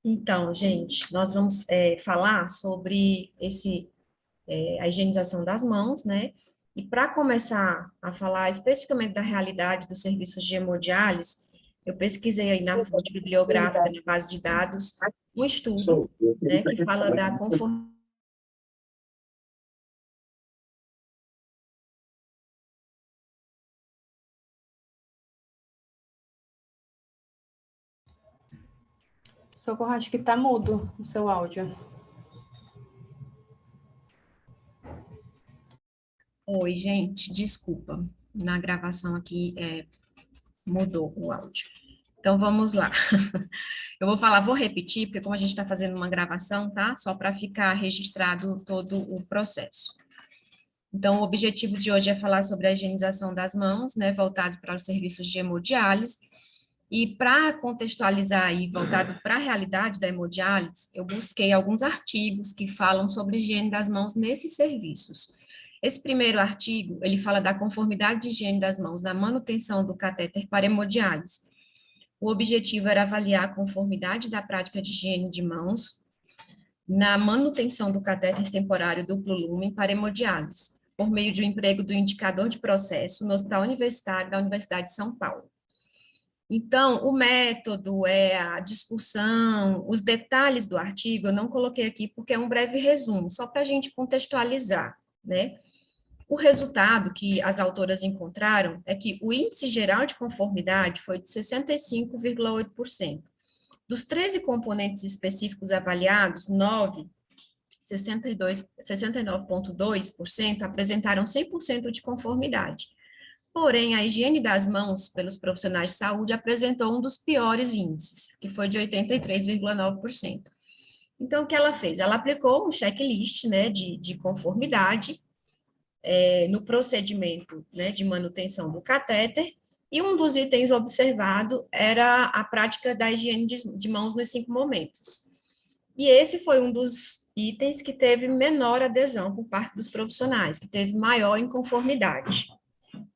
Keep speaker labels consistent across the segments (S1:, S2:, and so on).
S1: Então, gente, nós vamos falar sobre a higienização das mãos, né? E para começar a falar especificamente da realidade dos serviços de hemodiálise, eu pesquisei aí na fonte bibliográfica, na base de dados, um estudo, né, que fala da conformidade.
S2: Socorro, acho que está mudo o seu áudio.
S1: Oi, gente, desculpa, na gravação aqui mudou o áudio. Então, vamos lá. Eu vou falar, vou repetir, porque como a gente está fazendo uma gravação, tá? Só para ficar registrado todo o processo. Então, o objetivo de hoje é falar sobre a higienização das mãos, né, voltado para os serviços de hemodiálise. E para contextualizar e voltado para a realidade da hemodiálise, eu busquei alguns artigos que falam sobre higiene das mãos nesses serviços. Esse primeiro artigo, ele fala da conformidade de higiene das mãos na manutenção do catéter para hemodiálise. O objetivo era avaliar a conformidade da prática de higiene de mãos na manutenção do catéter temporário duplo lumen para hemodiálise, por meio de um emprego do indicador de processo no Hospital Universitário da Universidade de São Paulo. Então, o método, a discussão, os detalhes do artigo, eu não coloquei aqui porque é um breve resumo, só para a gente contextualizar, né? O resultado que as autoras encontraram é que o índice geral de conformidade foi de 65,8%. Dos 13 componentes específicos avaliados, 9, 69,2%, apresentaram 100% de conformidade. Porém, a higiene das mãos pelos profissionais de saúde apresentou um dos piores índices, que foi de 83,9%. Então, o que ela fez? Ela aplicou um checklist, né, de conformidade no procedimento, né, de manutenção do catéter, e um dos itens observado era a prática da higiene de mãos nos 5 momentos. E esse foi um dos itens que teve menor adesão por parte dos profissionais, que teve maior inconformidade,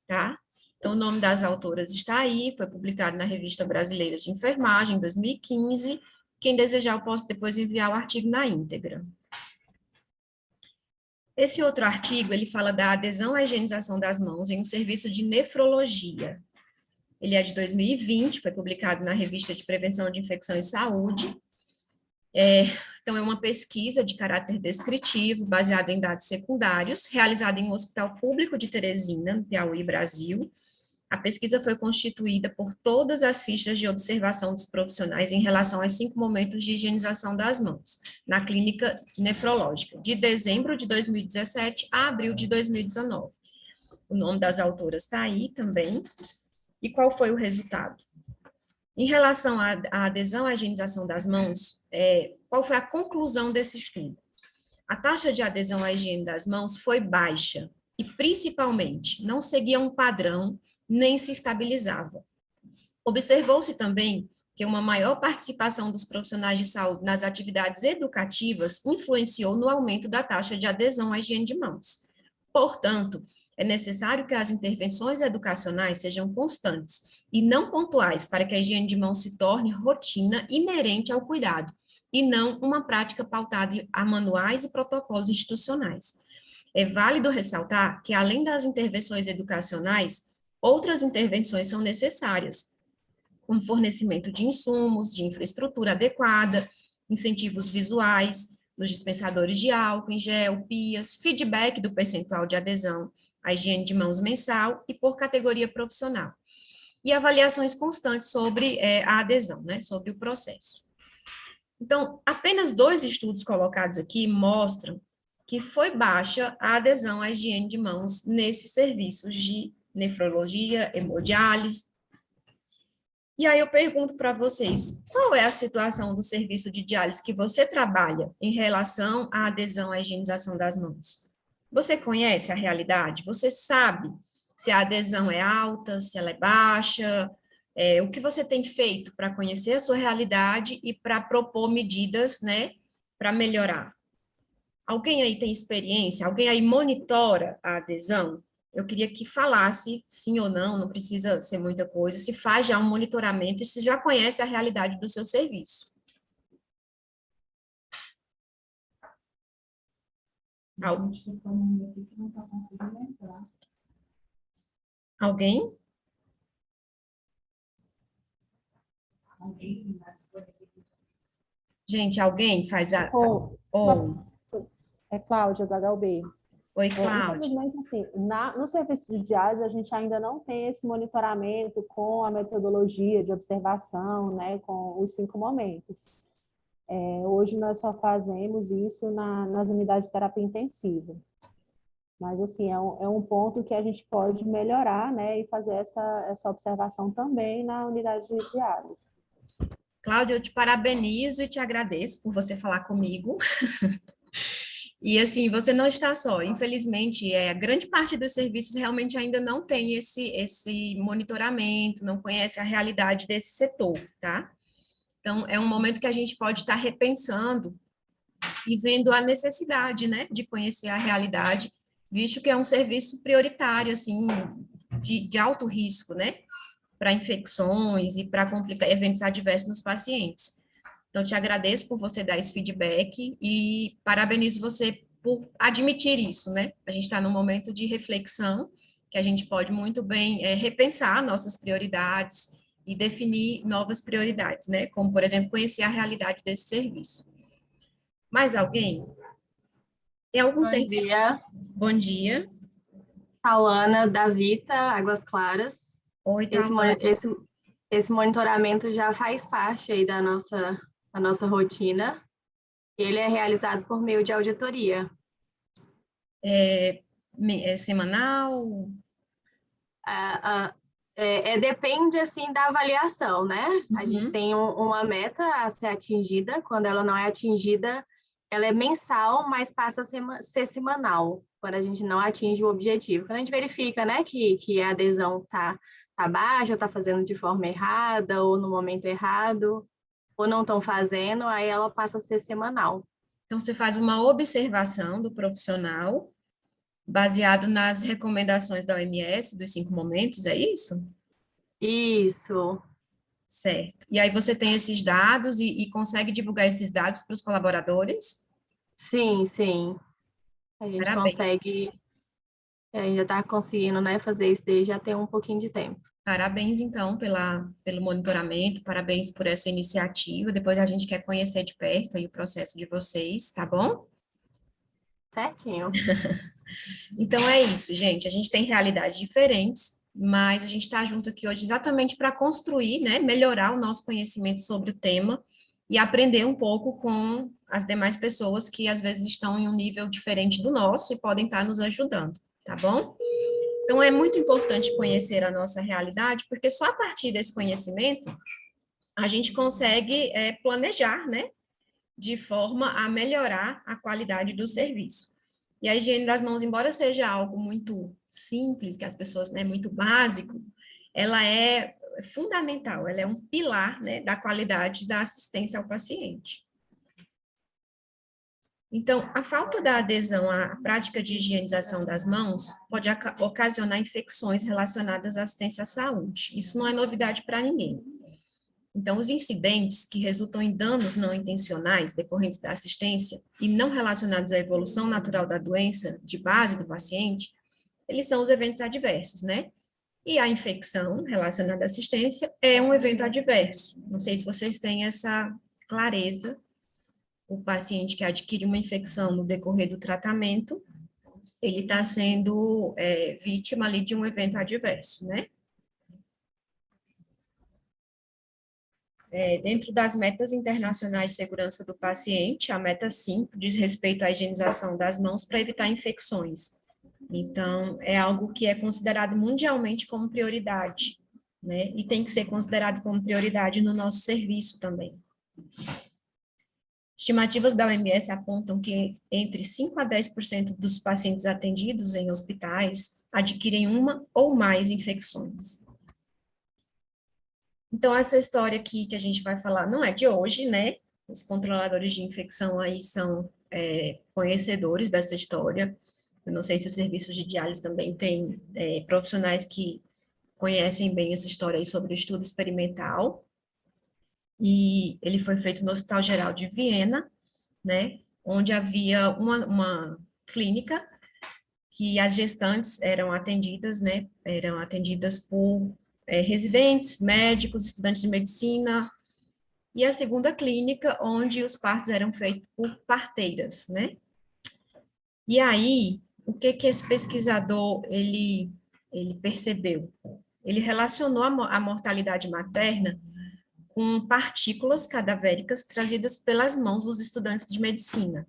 S1: tá? Então, o nome das autoras está aí, foi publicado na Revista Brasileira de Enfermagem, em 2015. Quem desejar, eu posso depois enviar o artigo na íntegra. Esse outro artigo, ele fala da adesão à higienização das mãos em um serviço de nefrologia. Ele é de 2020, foi publicado na Revista de Prevenção de Infecção e Saúde. Então, é uma pesquisa de caráter descritivo, baseada em dados secundários, realizada em um hospital público de Teresina, no Piauí, Brasil. A pesquisa foi constituída por todas as fichas de observação dos profissionais em relação aos 5 momentos de higienização das mãos, na clínica nefrológica, de dezembro de 2017 a abril de 2019. O nome das autoras está aí também. E qual foi o resultado? Em relação à adesão à higienização das mãos, qual foi a conclusão desse estudo? A taxa de adesão à higiene das mãos foi baixa e, principalmente, não seguia um padrão nem se estabilizava. Observou-se também que uma maior participação dos profissionais de saúde nas atividades educativas influenciou no aumento da taxa de adesão à higiene de mãos. Portanto, é necessário que as intervenções educacionais sejam constantes e não pontuais para que a higiene de mãos se torne rotina inerente ao cuidado e não uma prática pautada a manuais e protocolos institucionais. É válido ressaltar que, além das intervenções educacionais, outras intervenções são necessárias, como fornecimento de insumos, de infraestrutura adequada, incentivos visuais, nos dispensadores de álcool em gel, pias, feedback do percentual de adesão, a higiene de mãos mensal e por categoria profissional. E avaliações constantes sobre a adesão, né, sobre o processo. Então, apenas 2 estudos colocados aqui mostram que foi baixa a adesão à higiene de mãos nesses serviços de nefrologia, hemodiálise. E aí eu pergunto para vocês, qual é a situação do serviço de diálise que você trabalha em relação à adesão à higienização das mãos? Você conhece a realidade? Você sabe se a adesão é alta, se ela é baixa? O que você tem feito para conhecer a sua realidade e para propor medidas, né, para melhorar? Alguém aí tem experiência? Alguém aí monitora a adesão? Eu queria que falasse sim ou não, não precisa ser muita coisa, se faz já um monitoramento e se já conhece a realidade do seu serviço. Al- Alguém? Gente, alguém faz a...
S2: Ou,
S1: Ou,
S2: é Cláudia, do HUB.
S1: oi,
S2: É,
S1: Cláudia.
S2: infelizmente, assim, no serviço de diálise, a gente ainda não tem esse monitoramento com a metodologia de observação, né, com os 5 momentos. Hoje nós só fazemos isso nas unidades de terapia intensiva. Mas, assim, é um ponto que a gente pode melhorar, né, e fazer essa observação também na unidade de diálise.
S1: Cláudia, eu te parabenizo e te agradeço por você falar comigo. E assim, você não está só. Infelizmente, a grande parte dos serviços realmente ainda não tem esse monitoramento, não conhece a realidade desse setor, tá? Então, é um momento que a gente pode estar repensando e vendo a necessidade, né, de conhecer a realidade, visto que é um serviço prioritário, assim, de alto risco, né, para infecções e para complicar eventos adversos nos pacientes. Então, te agradeço por você dar esse feedback e parabenizo você por admitir isso, né? A gente está num momento de reflexão que a gente pode muito bem repensar nossas prioridades e definir novas prioridades, né? Como, por exemplo, conhecer a realidade desse serviço. Mais alguém? Tem algum
S3: Bom
S1: serviço?
S3: dia,
S1: Bom dia.
S3: Tauana da Vita, Águas Claras.
S1: Oi,
S3: Esse,
S1: Tauane.
S3: esse monitoramento já faz parte aí da nossa rotina. Ele é realizado por meio de auditoria.
S1: É semanal?
S3: Depende, assim, da avaliação, né? A gente
S1: Uhum.
S3: tem uma meta a ser atingida. Quando ela não é atingida, ela é mensal, mas passa a ser semanal, quando a gente não atinge o objetivo. Quando a gente verifica, né, que a adesão tá baixa, ou está fazendo de forma errada, ou no momento errado, ou não estão fazendo, aí ela passa a ser semanal.
S1: Então, você faz uma observação do profissional baseado nas recomendações da OMS, dos 5 momentos, é isso?
S3: Isso,
S1: Certo. E aí você tem esses dados e consegue divulgar esses dados para os colaboradores?
S3: sim, sim. A gente
S1: Parabéns.
S3: consegue, a gente já está conseguindo, né, fazer isso desde já tem um pouquinho de tempo.
S1: Parabéns, então, pelo monitoramento, parabéns por essa iniciativa. Depois a gente quer conhecer de perto aí o processo de vocês, tá bom?
S3: Certinho.
S1: Então é isso, gente. A gente tem realidades diferentes, mas a gente está junto aqui hoje exatamente para construir, né, melhorar o nosso conhecimento sobre o tema e aprender um pouco com as demais pessoas que às vezes estão em um nível diferente do nosso e podem estar nos ajudando, tá bom? Então é muito importante conhecer a nossa realidade, porque só a partir desse conhecimento a gente consegue planejar, né, de forma a melhorar a qualidade do serviço. E a higiene das mãos, embora seja algo muito simples, que as pessoas, né, muito básico, ela é fundamental, ela é um pilar, né, da qualidade da assistência ao paciente. Então, a falta da adesão à prática de higienização das mãos pode ocasionar infecções relacionadas à assistência à saúde. Isso não é novidade para ninguém. Então, os incidentes que resultam em danos não intencionais decorrentes da assistência e não relacionados à evolução natural da doença de base do paciente, eles são os eventos adversos, né? E a infecção relacionada à assistência é um evento adverso. Não sei se vocês têm essa clareza. O paciente que adquire uma infecção no decorrer do tratamento, ele está sendo vítima ali de um evento adverso, né? Dentro das metas internacionais de segurança do paciente, a meta 5 diz respeito à higienização das mãos para evitar infecções. Então, é algo que é considerado mundialmente como prioridade, né? E tem que ser considerado como prioridade no nosso serviço também. Estimativas da OMS apontam que entre 5 a 10% dos pacientes atendidos em hospitais adquirem uma ou mais infecções. Então, essa história aqui que a gente vai falar não é de hoje, né? Os controladores de infecção aí são conhecedores dessa história. Eu não sei se os serviços de diálise também têm profissionais que conhecem bem essa história aí sobre o estudo experimental. E ele foi feito no Hospital Geral de Viena, né? Onde havia uma clínica, que as gestantes eram atendidas, né, eram atendidas por residentes, médicos, estudantes de medicina, e a segunda clínica, onde os partos eram feitos por parteiras, né? E aí, o que que esse pesquisador, ele percebeu? Ele relacionou a mortalidade materna com partículas cadavéricas trazidas pelas mãos dos estudantes de medicina.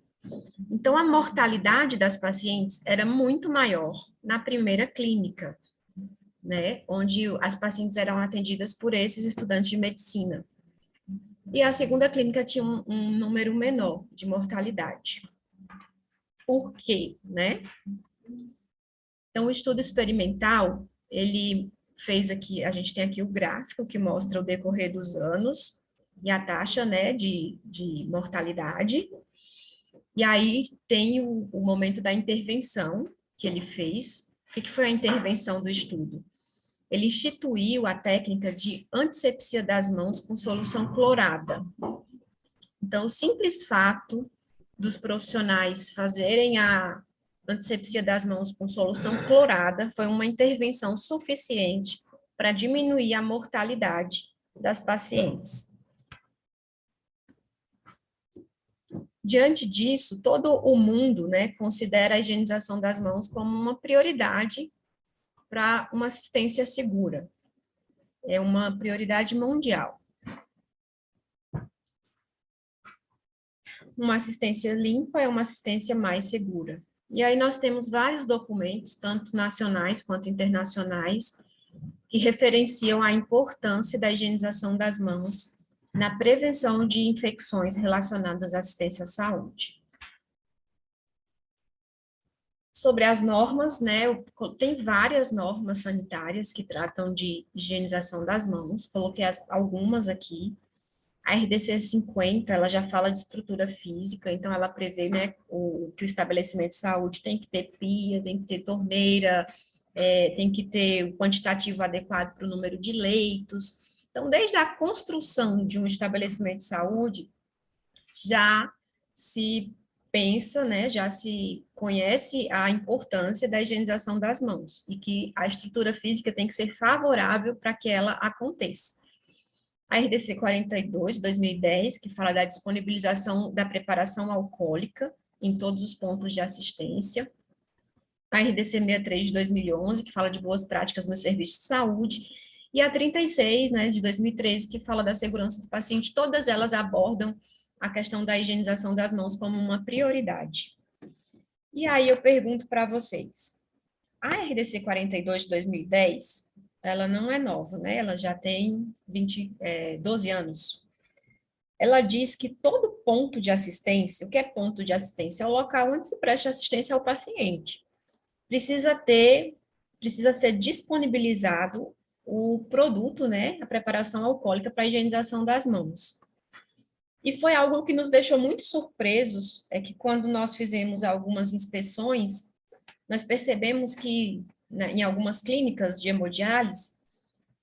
S1: Então, a mortalidade das pacientes era muito maior na primeira clínica, né, onde as pacientes eram atendidas por esses estudantes de medicina. E a segunda clínica tinha um número menor de mortalidade. Por quê, né? Então, o estudo experimental, ele fez aqui, a gente tem aqui o gráfico que mostra o decorrer dos anos e a taxa, né, de mortalidade. E aí tem o momento da intervenção que ele fez. O que foi a intervenção do estudo? Ele instituiu a técnica de antisepsia das mãos com solução clorada. Então, o simples fato dos profissionais fazerem a antisepsia das mãos com solução clorada foi uma intervenção suficiente para diminuir a mortalidade das pacientes. Diante disso, todo o mundo, né, considera a higienização das mãos como uma prioridade para uma assistência segura. É uma prioridade mundial. Uma assistência limpa é uma assistência mais segura. E aí nós temos vários documentos, tanto nacionais quanto internacionais, que referenciam a importância da higienização das mãos na prevenção de infecções relacionadas à assistência à saúde. Sobre as normas, né, tem várias normas sanitárias que tratam de higienização das mãos, coloquei algumas aqui. A RDC 50, ela já fala de estrutura física, então ela prevê, né, que o estabelecimento de saúde tem que ter pia, tem que ter torneira, tem que ter o quantitativo adequado para o número de leitos. Então, desde a construção de um estabelecimento de saúde, já se pensa, né, já se conhece a importância da higienização das mãos e que a estrutura física tem que ser favorável para que ela aconteça. A RDC 42, 2010, que fala da disponibilização da preparação alcoólica em todos os pontos de assistência. A RDC 63, de 2011, que fala de boas práticas no serviço de saúde. E a 36, né, de 2013, que fala da segurança do paciente. Todas elas abordam a questão da higienização das mãos como uma prioridade. E aí eu pergunto para vocês, a RDC 42, de 2010, ela não é nova, né? Ela já tem 12 anos. Ela diz que todo ponto de assistência, o que é ponto de assistência? É o local onde se presta assistência ao paciente. Precisa ser disponibilizado o produto, né? A preparação alcoólica para a higienização das mãos. E foi algo que nos deixou muito surpresos, é que quando nós fizemos algumas inspeções, nós percebemos que em algumas clínicas de hemodiálise,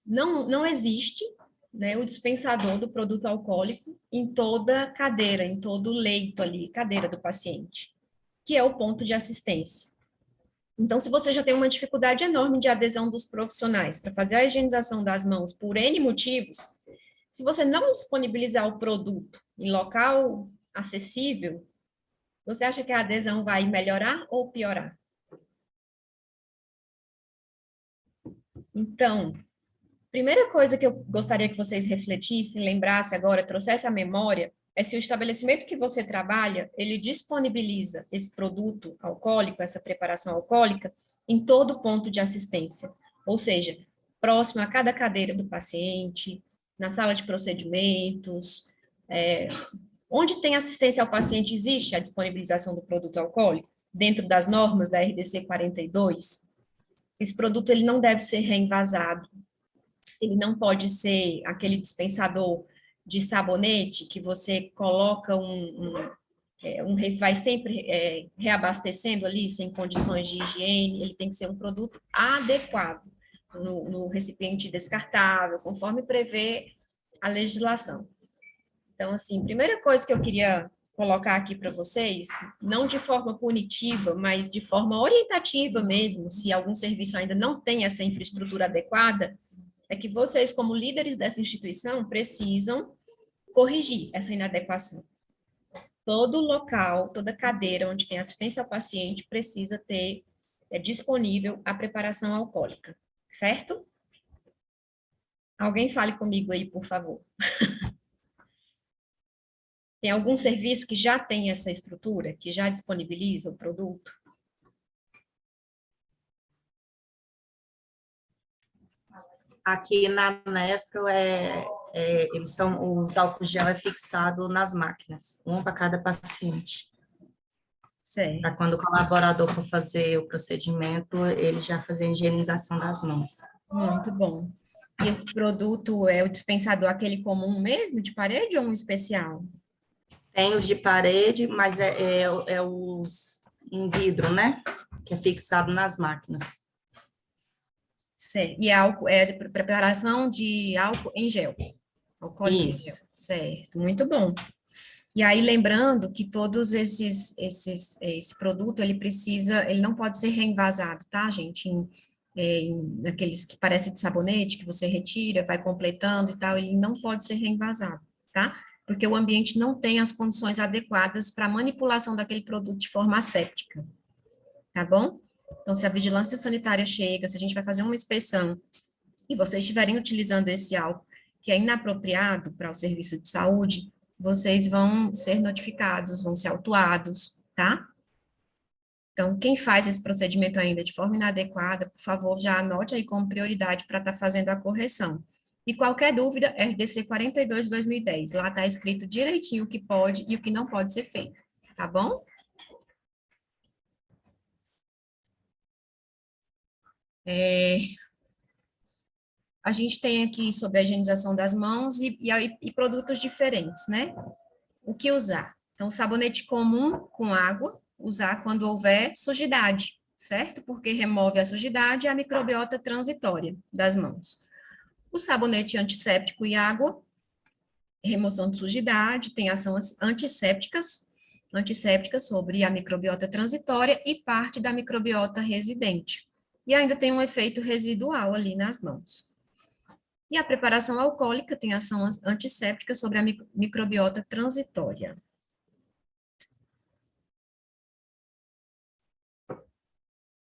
S1: não existe, né, o dispensador do produto alcoólico em toda cadeira, em todo leito ali, cadeira do paciente, que é o ponto de assistência. Então, se você já tem uma dificuldade enorme de adesão dos profissionais para fazer a higienização das mãos por N motivos, se você não disponibilizar o produto em local acessível, você acha que a adesão vai melhorar ou piorar? Então, primeira coisa que eu gostaria que vocês refletissem, lembrassem agora, trouxessem à memória, é se o estabelecimento que você trabalha, ele disponibiliza esse produto alcoólico, essa preparação alcoólica, em todo ponto de assistência. Ou seja, próximo a cada cadeira do paciente, na sala de procedimentos, onde tem assistência ao paciente, existe a disponibilização do produto alcoólico, dentro das normas da RDC 42. Esse produto ele não deve ser reenvasado, ele não pode ser aquele dispensador de sabonete que você coloca vai sempre reabastecendo ali sem condições de higiene, ele tem que ser um produto adequado no recipiente descartável, conforme prevê a legislação. Então, assim, primeira coisa que eu queria colocar aqui para vocês, não de forma punitiva, mas de forma orientativa mesmo, se algum serviço ainda não tem essa infraestrutura adequada, é que vocês, como líderes dessa instituição, precisam corrigir essa inadequação. Todo local, toda cadeira onde tem assistência ao paciente precisa ter disponível a preparação alcoólica, certo? Alguém fale comigo aí, por favor. Tem algum serviço que já tem essa estrutura, que já disponibiliza o produto?
S4: Aqui na Nefro, os álcool gel é fixado nas máquinas, um para cada paciente.
S1: Certo.
S4: Para quando o colaborador for fazer o procedimento, ele já fazer a higienização das mãos.
S1: Muito bom. E esse produto é o dispensador, aquele comum mesmo, de parede ou um especial?
S4: Tem os de parede, mas é os em vidro, né? Que é fixado nas máquinas.
S1: Certo. E álcool, é de preparação de álcool em gel. Alcoólico em gel. Certo, muito bom. E aí, lembrando que todos esse produto, ele não pode ser reenvasado, tá, gente? Naqueles que parecem de sabonete, que você retira, vai completando e tal, ele não pode ser reenvasado, tá? Porque o ambiente não tem as condições adequadas para manipulação daquele produto de forma asséptica, tá bom? Então, se a vigilância sanitária chega, se a gente vai fazer uma inspeção e vocês estiverem utilizando esse álcool que é inapropriado para o serviço de saúde, vocês vão ser notificados, vão ser autuados, tá? Então, quem faz esse procedimento ainda de forma inadequada, por favor, já anote aí como prioridade para estar fazendo a correção. E qualquer dúvida, RDC 42 de 2010, lá está escrito direitinho o que pode e o que não pode ser feito, tá bom? A gente tem aqui sobre a higienização das mãos e produtos diferentes, né? O que usar? Então, sabonete comum com água, usar quando houver sujidade, certo? Porque remove a sujidade e a microbiota transitória das mãos. O sabonete antisséptico e água, remoção de sujidade, tem ações antissépticas sobre a microbiota transitória e parte da microbiota residente. E ainda tem um efeito residual ali nas mãos. E a preparação alcoólica tem ação antisséptica sobre a microbiota transitória.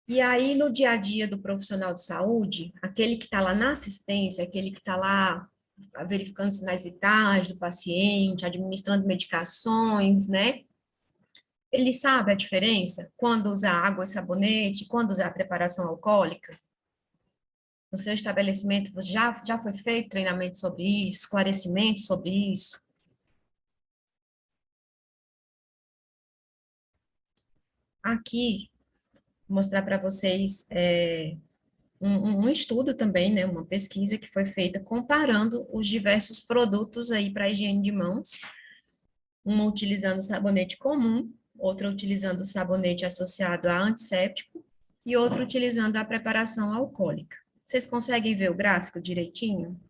S1: E aí, no dia a dia do profissional de saúde, aquele que está lá na assistência, aquele que está lá verificando sinais vitais do paciente, administrando medicações, né? Ele sabe a diferença quando usar água e sabonete, quando usar a preparação alcoólica? No seu estabelecimento, já foi feito treinamento sobre isso, esclarecimento sobre isso? Aqui, vou mostrar para vocês um estudo também, né, uma pesquisa que foi feita comparando os diversos produtos aí para higiene de mãos, uma utilizando sabonete comum, outra utilizando sabonete associado a antisséptico e outra utilizando a preparação alcoólica. Vocês conseguem ver o gráfico direitinho?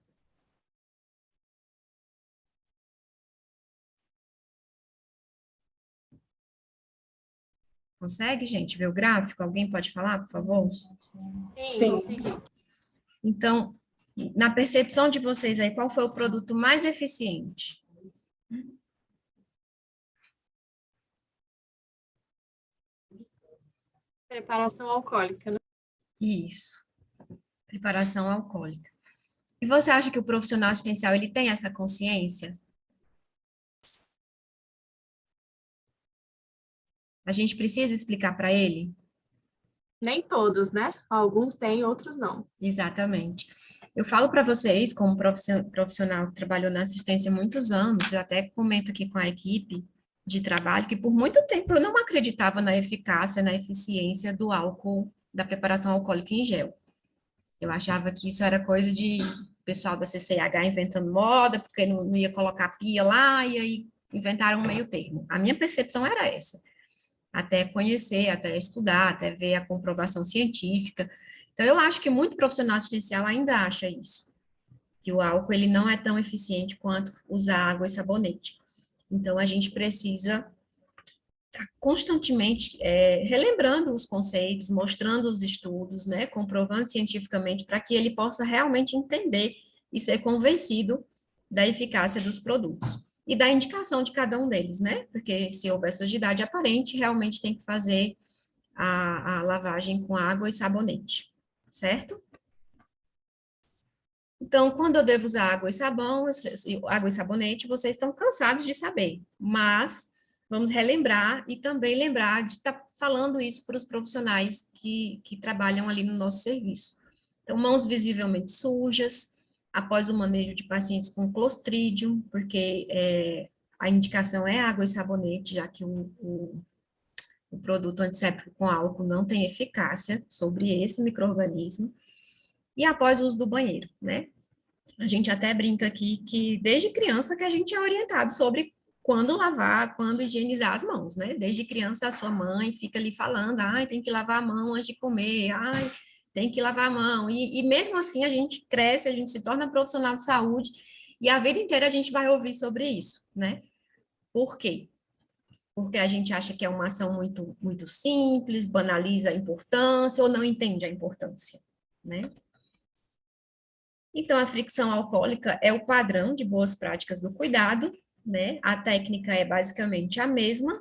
S1: Consegue, gente, ver o gráfico? Alguém pode falar, por favor?
S3: Sim.
S1: Então, na percepção de vocês aí, qual foi o produto mais eficiente?
S3: Preparação alcoólica, né?
S1: Isso, preparação alcoólica. E você acha que o profissional assistencial, ele tem essa consciência? A gente precisa explicar para ele?
S3: Nem todos, né? Alguns têm, outros não.
S1: Exatamente. Eu falo para vocês, como profissional que trabalhou na assistência há muitos anos, eu até comento aqui com a equipe de trabalho, que por muito tempo eu não acreditava na eficácia, na eficiência do álcool, da preparação alcoólica em gel. Eu achava que isso era coisa de pessoal da CCH inventando moda, porque não ia colocar pia lá, e aí inventaram um meio termo. A minha percepção era essa. Até conhecer, até estudar, até ver a comprovação científica. Então, eu acho que muito profissional assistencial ainda acha isso, que o álcool ele não é tão eficiente quanto usar água e sabonete. Então, a gente precisa constantemente relembrando os conceitos, mostrando os estudos, né, comprovando cientificamente para que ele possa realmente entender e ser convencido da eficácia dos produtos e da indicação de cada um deles, né, porque se houver sujidade aparente, realmente tem que fazer a lavagem com água e sabonete, certo? Então, quando eu devo usar água e sabão, água e sabonete, vocês estão cansados de saber, mas vamos relembrar e também lembrar de estar falando isso para os profissionais que trabalham ali no nosso serviço. Então, mãos visivelmente sujas, após o manejo de pacientes com Clostridium, porque a indicação é água e sabonete, já que o produto antisséptico com álcool não tem eficácia sobre esse micro-organismo, e após o uso do banheiro, né? A gente até brinca aqui que desde criança que a gente é orientado sobre quando lavar, quando higienizar as mãos, né? Desde criança a sua mãe fica ali falando, ai, tem que lavar a mão antes de comer, ai, tem que lavar a mão. E mesmo assim a gente cresce, a gente se torna profissional de saúde e a vida inteira a gente vai ouvir sobre isso, né? Por quê? Porque a gente acha que é uma ação muito, muito simples, banaliza a importância ou não entende a importância, né? Então, a fricção alcoólica é o padrão de boas práticas do cuidado, né? A técnica é basicamente a mesma,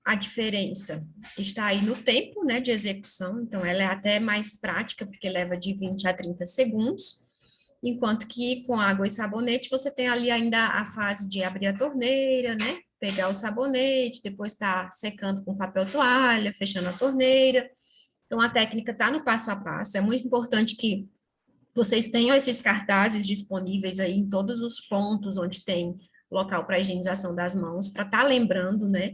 S1: a diferença está aí no tempo, né, de execução, então ela é até mais prática, porque leva de 20 a 30 segundos, enquanto que com água e sabonete você tem ali ainda a fase de abrir a torneira, né, pegar o sabonete, depois tá secando com papel toalha, fechando a torneira, então a técnica está no passo a passo, é muito importante que vocês tenham esses cartazes disponíveis aí em todos os pontos onde tem local para higienização das mãos, para estar lembrando, né?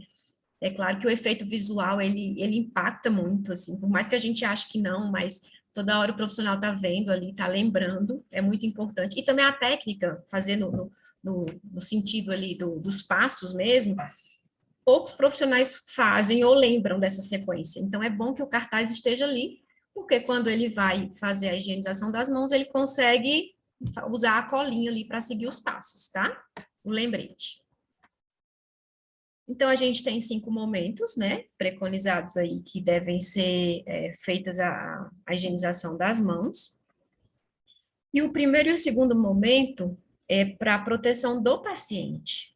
S1: É claro que o efeito visual, ele impacta muito, assim, por mais que a gente ache que não, mas toda hora o profissional está vendo ali, está lembrando, é muito importante. E também a técnica, fazer no sentido ali dos passos mesmo, poucos profissionais fazem ou lembram dessa sequência. Então, é bom que o cartaz esteja ali, porque quando ele vai fazer a higienização das mãos, ele consegue usar a colinha ali para seguir os passos, tá? O lembrete. Então, a gente tem 5 momentos, né, preconizados aí, que devem ser feitas a higienização das mãos. E o primeiro e o segundo momento é para a proteção do paciente.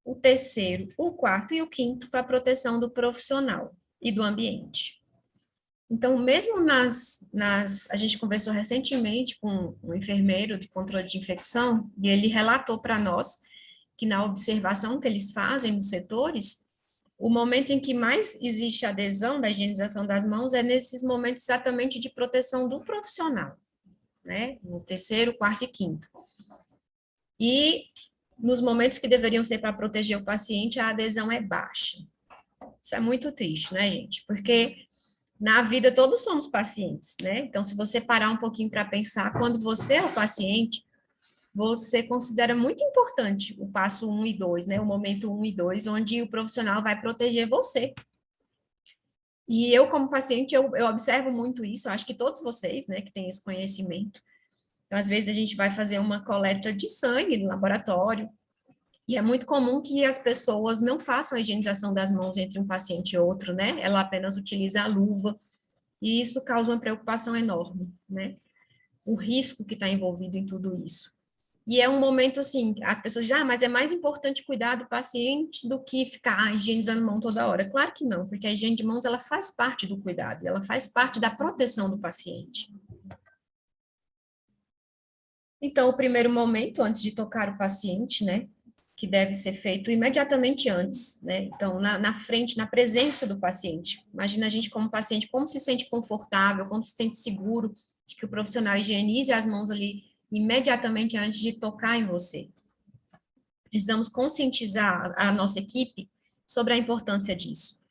S1: O terceiro, o quarto e o quinto para a proteção do profissional e do ambiente. Então, mesmo a gente conversou recentemente com um enfermeiro de controle de infecção, e ele relatou para nós que na observação que eles fazem nos setores, o momento em que mais existe adesão da higienização das mãos é nesses momentos exatamente de proteção do profissional, né? No terceiro, quarto e quinto. E nos momentos que deveriam ser para proteger o paciente, a adesão é baixa. Isso é muito triste, né, gente? Porque na vida todos somos pacientes, né? Então, se você parar um pouquinho para pensar, quando você é o paciente, você considera muito importante o passo 1 e 2, né? O momento 1 e 2, onde o profissional vai proteger você. E eu, como paciente, eu observo muito isso, eu acho que todos vocês, né, que têm esse conhecimento. Então, às vezes, a gente vai fazer uma coleta de sangue no laboratório, e é muito comum que as pessoas não façam a higienização das mãos entre um paciente e outro, né? Ela apenas utiliza a luva, e isso causa uma preocupação enorme, né? O risco que está envolvido em tudo isso. E é um momento assim, as pessoas dizem, mas é mais importante cuidar do paciente do que ficar higienizando a mão toda hora. Claro que não, porque a higiene de mãos, ela faz parte do cuidado, ela faz parte da proteção do paciente. Então, o primeiro momento, antes de tocar o paciente, né, que deve ser feito imediatamente antes, né, então, na frente, na presença do paciente. Imagina a gente como paciente, como se sente confortável, como se sente seguro de que o profissional higienize as mãos ali imediatamente antes de tocar em você. Precisamos conscientizar a nossa equipe sobre a importância disso.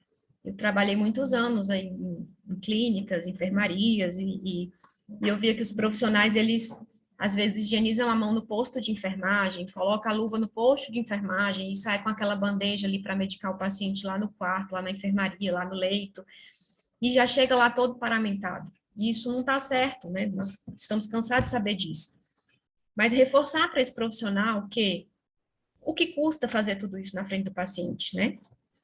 S1: Eu trabalhei muitos anos aí em clínicas, enfermarias, e eu via que os profissionais, eles às vezes higienizam a mão no posto de enfermagem, coloca a luva no posto de enfermagem e sai com aquela bandeja ali para medicar o paciente lá no quarto, lá na enfermaria, lá no leito, e já chega lá todo paramentado. E isso não está certo, né? Nós estamos cansados de saber disso. Mas reforçar para esse profissional que o que custa fazer tudo isso na frente do paciente, né?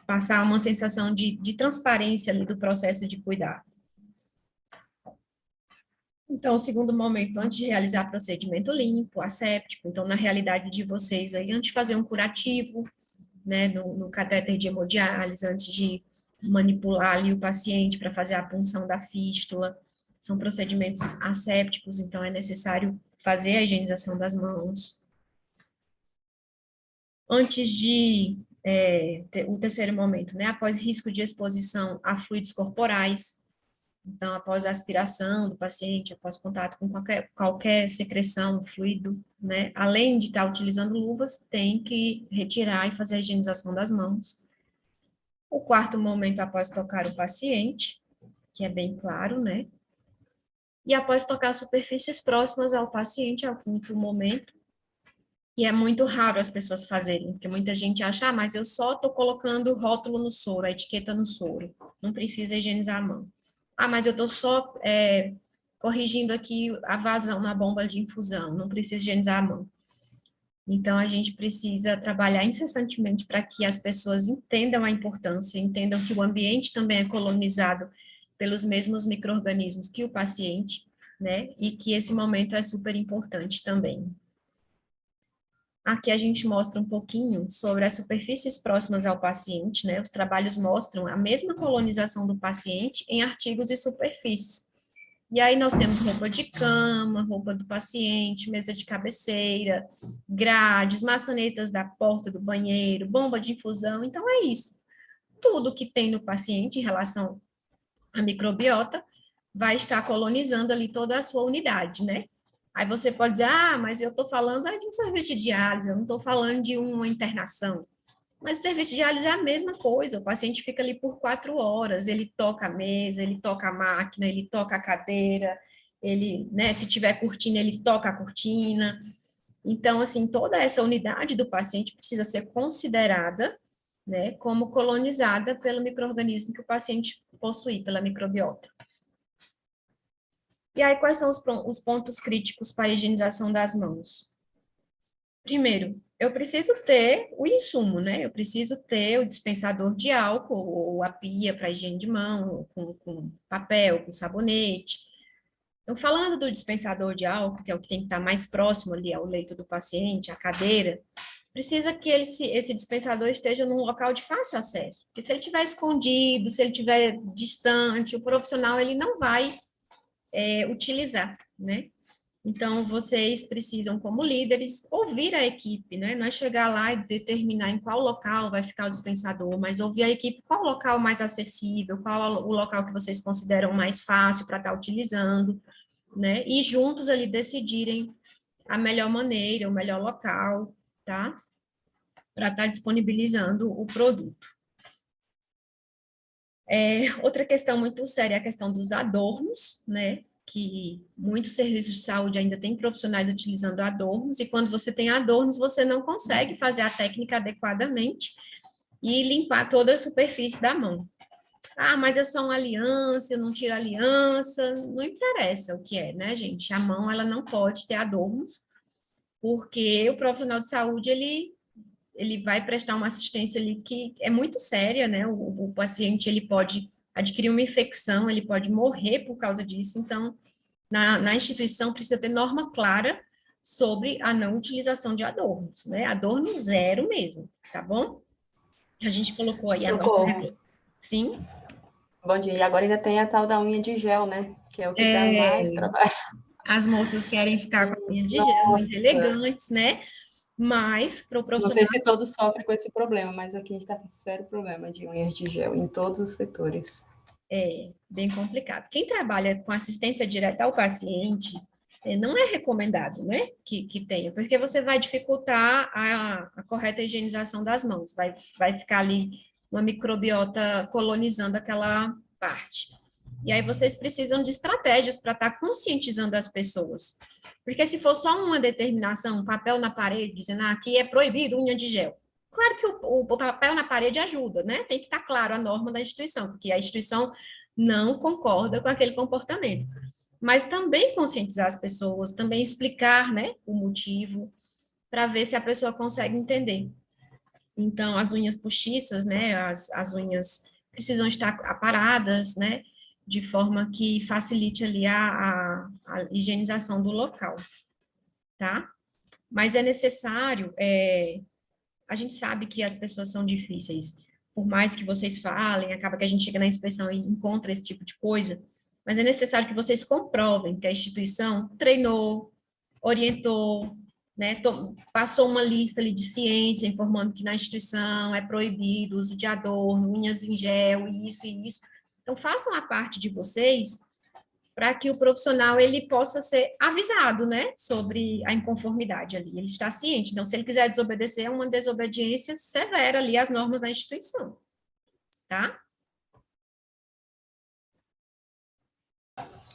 S1: passar uma sensação de transparência ali do processo de cuidado. Então, o segundo momento, antes de realizar procedimento limpo, asséptico, então, na realidade de vocês aí, antes de fazer um curativo, né, no catéter de hemodiálise, antes de manipular ali o paciente para fazer a punção da fístula, são procedimentos assépticos, então é necessário fazer a higienização das mãos. Antes de, o terceiro momento, né, após risco de exposição a fluidos corporais, então, após a aspiração do paciente, após contato com qualquer secreção, fluido, né, além de estar utilizando luvas, tem que retirar e fazer a higienização das mãos. O quarto momento, após tocar o paciente, que é bem claro, né, e após tocar superfícies próximas ao paciente, é o quinto momento, e é muito raro as pessoas fazerem, porque muita gente acha, mas eu só estou colocando o rótulo no soro, a etiqueta no soro, não precisa higienizar a mão. Mas eu estou só corrigindo aqui a vazão na bomba de infusão, não precisa higienizar a mão. Então, a gente precisa trabalhar incessantemente para que as pessoas entendam a importância, entendam que o ambiente também é colonizado pelos mesmos micro-organismos que o paciente, né, e que esse momento é super importante também. Aqui a gente mostra um pouquinho sobre as superfícies próximas ao paciente, né? Os trabalhos mostram a mesma colonização do paciente em artigos e superfícies. E aí nós temos roupa de cama, roupa do paciente, mesa de cabeceira, grades, maçanetas da porta do banheiro, bomba de infusão. Então é isso. Tudo que tem no paciente em relação à microbiota vai estar colonizando ali toda a sua unidade, né? Aí você pode dizer, mas eu estou falando de um serviço de diálise, eu não estou falando de uma internação. Mas o serviço de diálise é a mesma coisa, o paciente fica ali por 4 horas, ele toca a mesa, ele toca a máquina, ele toca a cadeira, ele, né, se tiver cortina, ele toca a cortina. Então, assim, toda essa unidade do paciente precisa ser considerada, né, como colonizada pelo micro-organismo que o paciente possui, pela microbiota. E aí, quais são os pontos críticos para a higienização das mãos? Primeiro, eu preciso ter o insumo, né? Eu preciso ter o dispensador de álcool, ou a pia para higiene de mão, com papel, com sabonete. Então, falando do dispensador de álcool, que é o que tem que estar mais próximo ali ao leito do paciente, à cadeira, precisa que esse dispensador esteja num local de fácil acesso. Porque se ele estiver escondido, se ele estiver distante, o profissional ele não vai utilizar, né? Então, vocês precisam, como líderes, ouvir a equipe, né? Não é chegar lá e determinar em qual local vai ficar o dispensador, mas ouvir a equipe qual o local mais acessível, qual o local que vocês consideram mais fácil para estar utilizando, né? E juntos ali decidirem a melhor maneira, o melhor local, tá? Para estar disponibilizando o produto. Outra questão muito séria é a questão dos adornos, né? Que muitos serviços de saúde ainda têm profissionais utilizando adornos, e quando você tem adornos, você não consegue fazer a técnica adequadamente e limpar toda a superfície da mão. Mas é só uma aliança, eu não tiro a aliança, não interessa o que é, né, gente? A mão, ela não pode ter adornos, porque o profissional de saúde, ele vai prestar uma assistência ali que é muito séria, né? O paciente, ele pode adquirir uma infecção, ele pode morrer por causa disso. Então, na instituição precisa ter norma clara sobre a não utilização de adornos, né? Adorno zero mesmo, tá bom? A gente colocou aí a norma. Sim?
S5: Bom dia. E agora ainda tem a tal da unha de gel, né? Que é o que dá mais trabalho.
S1: As moças querem ficar com a unha de gel, muito elegantes, né? Mas, para o profissional...
S5: Não sei se todos sofrem com esse problema, mas aqui a gente está com sério problema de unhas de gel em todos os setores.
S1: É bem complicado. Quem trabalha com assistência direta ao paciente, não é recomendado, né, que tenha, porque você vai dificultar a correta higienização das mãos, vai ficar ali uma microbiota colonizando aquela parte. E aí vocês precisam de estratégias para estar conscientizando as pessoas. Porque se for só uma determinação, um papel na parede, dizendo, aqui é proibido unha de gel. Claro que o papel na parede ajuda, né? Tem que estar claro a norma da instituição, porque a instituição não concorda com aquele comportamento. Mas também conscientizar as pessoas, também explicar, né, o motivo, para ver se a pessoa consegue entender. Então, as unhas postiças, né, as unhas precisam estar aparadas, né, de forma que facilite ali a higienização do local, tá? Mas é necessário, a gente sabe que as pessoas são difíceis, por mais que vocês falem, acaba que a gente chega na inspeção e encontra esse tipo de coisa, mas é necessário que vocês comprovem que a instituição treinou, orientou, né, passou uma lista ali de ciência, informando que na instituição é proibido o uso de adorno, unhas em gel, isso e isso. Então, façam a parte de vocês para que o profissional ele possa ser avisado, né, sobre a inconformidade ali, ele está ciente. Então, se ele quiser desobedecer, é uma desobediência severa ali às normas da instituição, tá?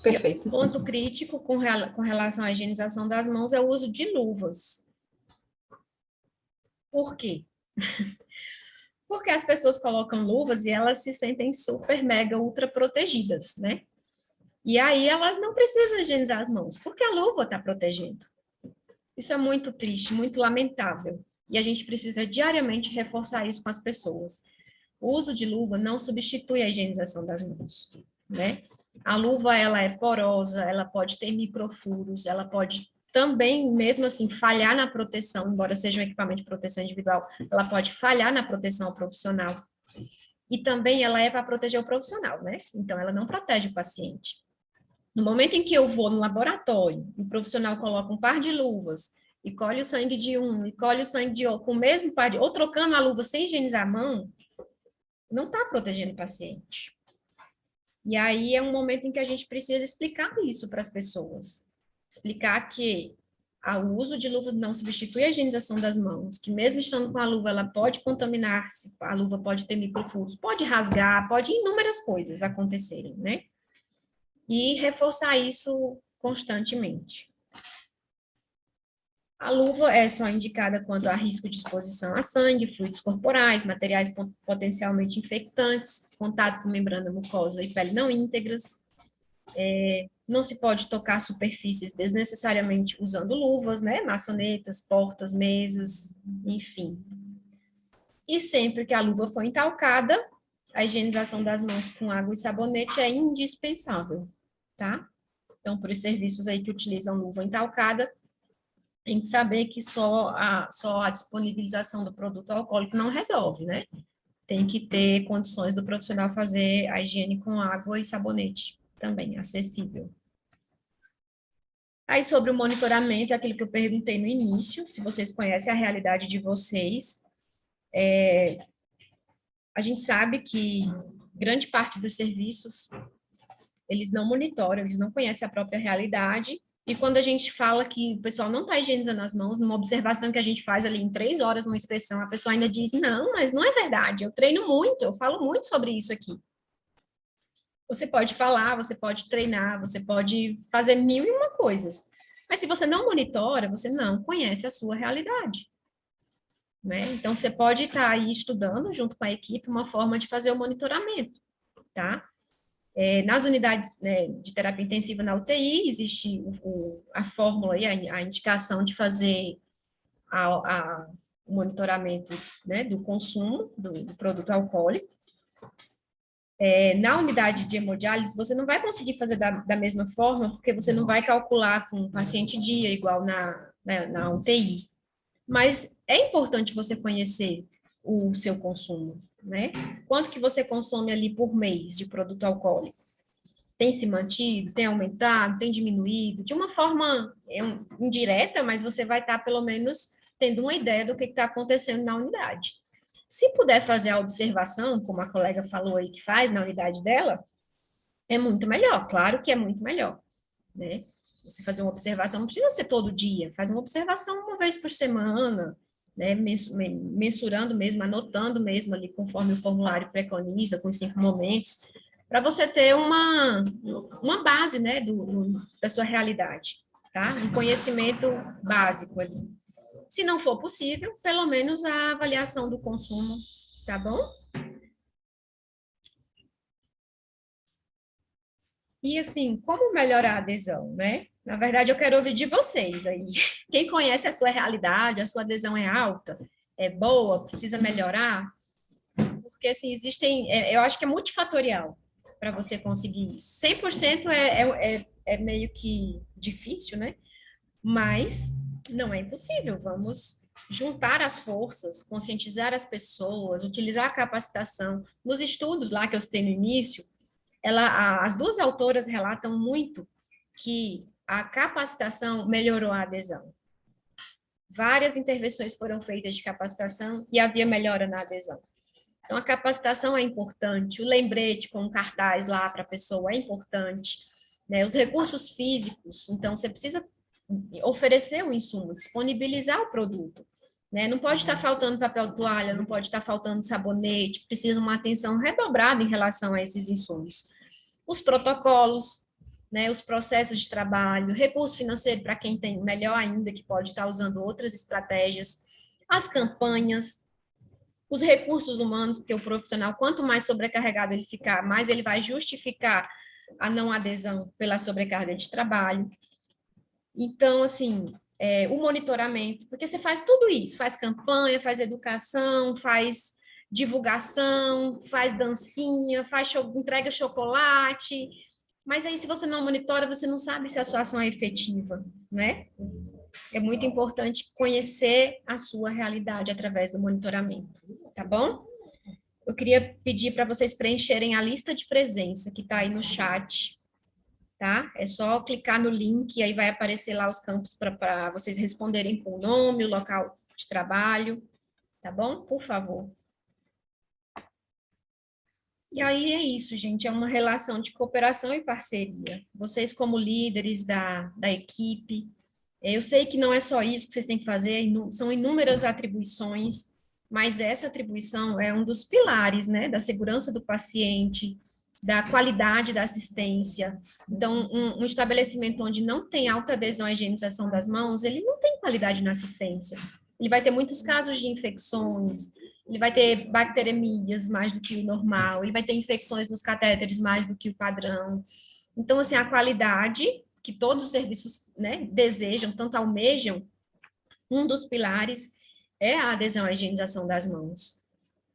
S5: Perfeito.
S1: E ponto crítico com relação à higienização das mãos é o uso de luvas. Por quê? Porque as pessoas colocam luvas e elas se sentem super, mega, ultra protegidas, né? E aí elas não precisam higienizar as mãos, porque a luva está protegendo. Isso é muito triste, muito lamentável. E a gente precisa diariamente reforçar isso com as pessoas. O uso de luva não substitui a higienização das mãos, né? A luva, ela é porosa, ela pode ter microfuros, ela pode também, mesmo assim, falhar na proteção, embora seja um equipamento de proteção individual, ela pode falhar na proteção ao profissional. E também ela é para proteger o profissional, né? Então, ela não protege o paciente. No momento em que eu vou no laboratório, o profissional coloca um par de luvas e colhe o sangue de um, e colhe o sangue de outro, com o mesmo par de, ou trocando a luva sem higienizar a mão, não está protegendo o paciente. E aí é um momento em que a gente precisa explicar isso para as pessoas. Explicar que o uso de luva não substitui a higienização das mãos, que mesmo estando com a luva, ela pode contaminar-se, a luva pode ter microfuros, pode rasgar, pode inúmeras coisas acontecerem, né? E reforçar isso constantemente. A luva é só indicada quando há risco de exposição a sangue, fluidos corporais, materiais potencialmente infectantes, contato com membrana mucosa e pele não íntegras. Não se pode tocar superfícies desnecessariamente usando luvas, né? Maçanetas, portas, mesas, enfim. E sempre que a luva for entalcada, a higienização das mãos com água e sabonete é indispensável, tá? Então, para os serviços aí que utilizam luva entalcada, tem que saber que só a disponibilização do produto alcoólico não resolve, né? Tem que ter condições do profissional fazer a higiene com água e sabonete também, acessível. Aí, sobre o monitoramento, é aquilo que eu perguntei no início, se vocês conhecem a realidade de vocês. A gente sabe que grande parte dos serviços, eles não monitoram, eles não conhecem a própria realidade, e quando a gente fala que o pessoal não está higienizando as mãos, numa observação que a gente faz ali em 3 horas, numa inspeção, a pessoa ainda diz, não, mas não é verdade, eu treino muito, eu falo muito sobre isso aqui. Você pode falar, você pode treinar, você pode fazer 1001 coisas, mas se você não monitora, você não conhece a sua realidade, né? Então, você pode estar aí estudando, junto com a equipe, uma forma de fazer o monitoramento, tá? Nas unidades, né, de terapia intensiva na UTI, existe a fórmula e a indicação de fazer o monitoramento, né, do consumo do produto alcoólico. Na unidade de hemodiálise, você não vai conseguir fazer da mesma forma, porque você não vai calcular com o paciente dia, igual na UTI. Mas é importante você conhecer o seu consumo, né? Quanto que você consome ali por mês de produto alcoólico? Tem se mantido, tem aumentado, tem diminuído? De uma forma indireta, mas você vai estar, pelo menos, tendo uma ideia do que está acontecendo na unidade. Se puder fazer a observação, como a colega falou aí que faz na unidade dela, é muito melhor, claro que é muito melhor, né? Você fazer uma observação, não precisa ser todo dia, faz uma observação uma vez por semana, né? Mensurando mesmo, anotando mesmo ali, conforme o formulário preconiza, com os 5 momentos, para você ter uma base, né, da sua realidade, tá? Um conhecimento básico ali. Se não for possível, pelo menos a avaliação do consumo, tá bom? E assim, como melhorar a adesão, né? Na verdade, eu quero ouvir de vocês aí. Quem conhece a sua realidade, a sua adesão é alta, é boa, precisa melhorar? Porque, assim, eu acho que é multifatorial para você conseguir isso. 100% é meio que difícil, né? Mas não é impossível. Vamos juntar as forças, conscientizar as pessoas, utilizar a capacitação. Nos estudos lá que eu citei no início, as duas autoras relatam muito que a capacitação melhorou a adesão. Várias intervenções foram feitas de capacitação e havia melhora na adesão. Então, a capacitação é importante, o lembrete com o cartaz lá para a pessoa é importante, né? Os recursos físicos, então, você precisa oferecer o insumo, disponibilizar o produto, né? Não pode estar faltando papel toalha, não pode estar faltando sabonete, precisa uma atenção redobrada em relação a esses insumos. Os protocolos, né, os processos de trabalho, recurso financeiro para quem tem, melhor ainda, que pode estar usando outras estratégias, as campanhas, os recursos humanos, porque o profissional, quanto mais sobrecarregado ele ficar, mais ele vai justificar a não adesão pela sobrecarga de trabalho. Então, assim, o monitoramento, porque você faz tudo isso, faz campanha, faz educação, faz divulgação, faz dancinha, entrega chocolate, mas aí se você não monitora, você não sabe se a sua ação é efetiva, né? É muito importante conhecer a sua realidade através do monitoramento, tá bom? Eu queria pedir para vocês preencherem a lista de presença que está aí no chat, tá? É só clicar no link e aí vai aparecer lá os campos para vocês responderem com o nome, o local de trabalho, tá bom? Por favor. E aí é isso, gente, é uma relação de cooperação e parceria. Vocês como líderes da equipe, eu sei que não é só isso que vocês têm que fazer, são inúmeras atribuições, mas essa atribuição é um dos pilares, né, da segurança do paciente, da qualidade da assistência. Então, um estabelecimento onde não tem alta adesão à higienização das mãos, ele não tem qualidade na assistência. Ele vai ter muitos casos de infecções, ele vai ter bacteremias mais do que o normal, ele vai ter infecções nos catéteres mais do que o padrão. Então, assim, a qualidade que todos os serviços, né, desejam, tanto almejam, um dos pilares é a adesão à higienização das mãos,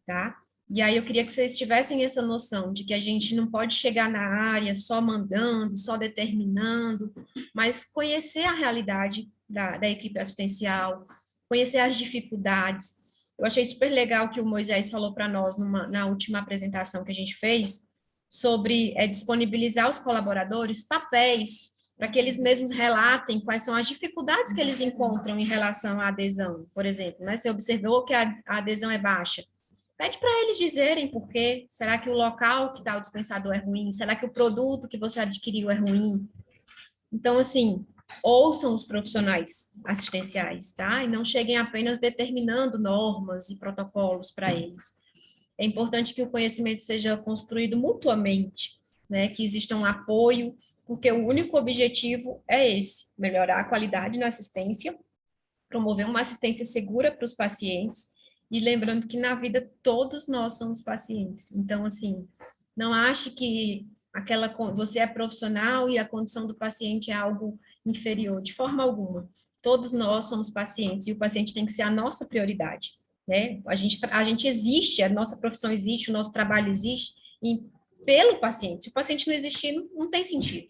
S1: tá? E aí eu queria que vocês tivessem essa noção de que a gente não pode chegar na área só mandando, só determinando, mas conhecer a realidade da equipe assistencial, conhecer as dificuldades. Eu achei super legal que o Moisés falou para nós na última apresentação que a gente fez, sobre disponibilizar aos colaboradores papéis para que eles mesmos relatem quais são as dificuldades que eles encontram em relação à adesão, por exemplo, né? Você observou que a adesão é baixa. Pede para eles dizerem por quê. Será que o local que está o dispensador é ruim? Será que o produto que você adquiriu é ruim? Então, assim, ouçam os profissionais assistenciais, tá? E não cheguem apenas determinando normas e protocolos para eles. É importante que o conhecimento seja construído mutuamente, né? Que exista um apoio, porque o único objetivo é esse: melhorar a qualidade na assistência, promover uma assistência segura para os pacientes, e lembrando que na vida todos nós somos pacientes. Então, assim, não ache que você é profissional e a condição do paciente é algo inferior, de forma alguma. Todos nós somos pacientes e o paciente tem que ser a nossa prioridade, né? A gente existe, a nossa profissão existe, o nosso trabalho existe pelo paciente. Se o paciente não existir, não tem sentido.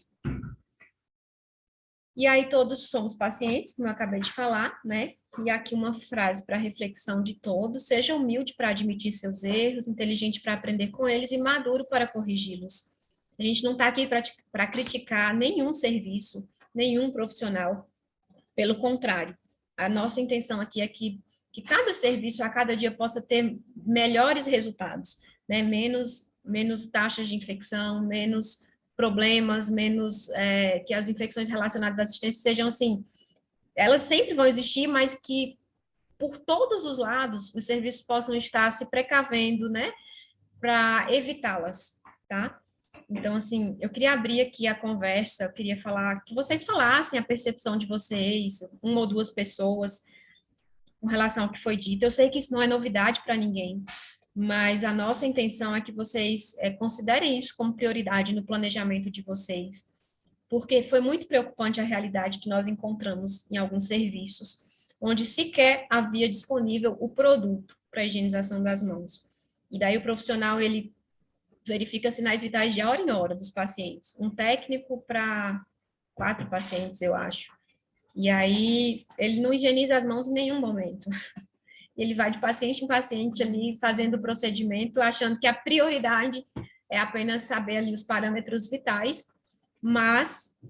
S1: E aí todos somos pacientes, como eu acabei de falar, né? E aqui uma frase para reflexão de todos: seja humilde para admitir seus erros, inteligente para aprender com eles e maduro para corrigi-los. A gente não está aqui para criticar nenhum serviço, nenhum profissional. Pelo contrário, a nossa intenção aqui é que cada serviço a cada dia possa ter melhores resultados, né? Menos taxas de infecção, menos problemas, menos que as infecções relacionadas à assistência sejam assim, elas sempre vão existir, mas que por todos os lados os serviços possam estar se precavendo, né, para evitá-las, tá? Então, assim, eu queria abrir aqui a conversa, eu queria falar, que vocês falassem a percepção de vocês, uma ou duas pessoas, com relação ao que foi dito. Eu sei que isso não é novidade para ninguém, mas a nossa intenção é que vocês considerem isso como prioridade no planejamento de vocês, porque foi muito preocupante a realidade que nós encontramos em alguns serviços, onde sequer havia disponível o produto para a higienização das mãos. E daí o profissional, ele verifica sinais vitais de hora em hora dos pacientes. Um técnico para 4 pacientes, eu acho. E aí, ele não higieniza as mãos em nenhum momento. Ele vai de paciente em paciente ali, fazendo o procedimento, achando que a prioridade é apenas saber ali os parâmetros vitais, mas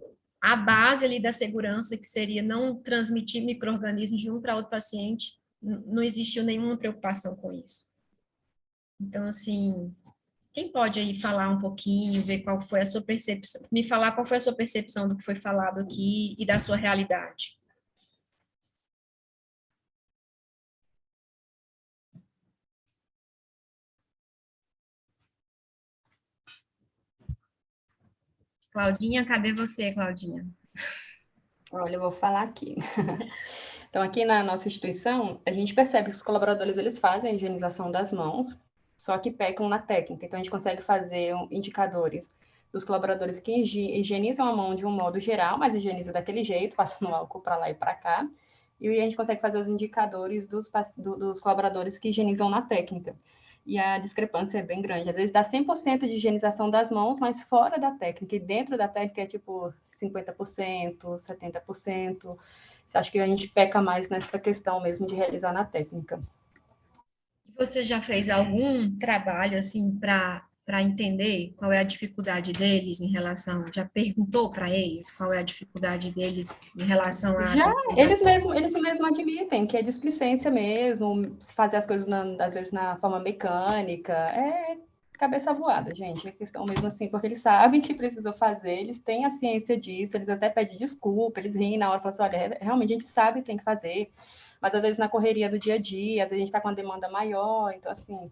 S1: a base ali da segurança, que seria não transmitir micro-organismos de um para outro paciente, não existiu nenhuma preocupação com isso. Então, assim, quem pode aí falar um pouquinho, ver qual foi a sua percepção, me falar qual foi a sua percepção do que foi falado aqui e da sua realidade? Claudinha, cadê você, Claudinha?
S5: Olha, eu vou falar aqui. Então, aqui na nossa instituição, a gente percebe que os colaboradores, eles fazem a higienização das mãos, só que pecam na técnica. Então, a gente consegue fazer indicadores dos colaboradores que higienizam a mão de um modo geral, mas higieniza daquele jeito, passando álcool para lá e para cá. E a gente consegue fazer os indicadores dos colaboradores que higienizam na técnica. E a discrepância é bem grande. Às vezes dá 100% de higienização das mãos, mas fora da técnica. E dentro da técnica é tipo 50%, 70%. Acho que a gente peca mais nessa questão mesmo de realizar na técnica.
S1: Você já fez algum trabalho, assim, para entender qual é a dificuldade deles em relação, já perguntou para eles qual é a dificuldade deles em relação a...
S5: Já, eles mesmos admitem que é displicência mesmo, fazer as coisas, às vezes, na forma mecânica, é cabeça voada, gente, é questão mesmo assim, porque eles sabem que precisam fazer, eles têm a ciência disso, eles até pedem desculpa, eles riem na hora, falam assim, olha, realmente a gente sabe que tem que fazer, mas às vezes na correria do dia a dia, às vezes a gente está com uma demanda maior, então assim,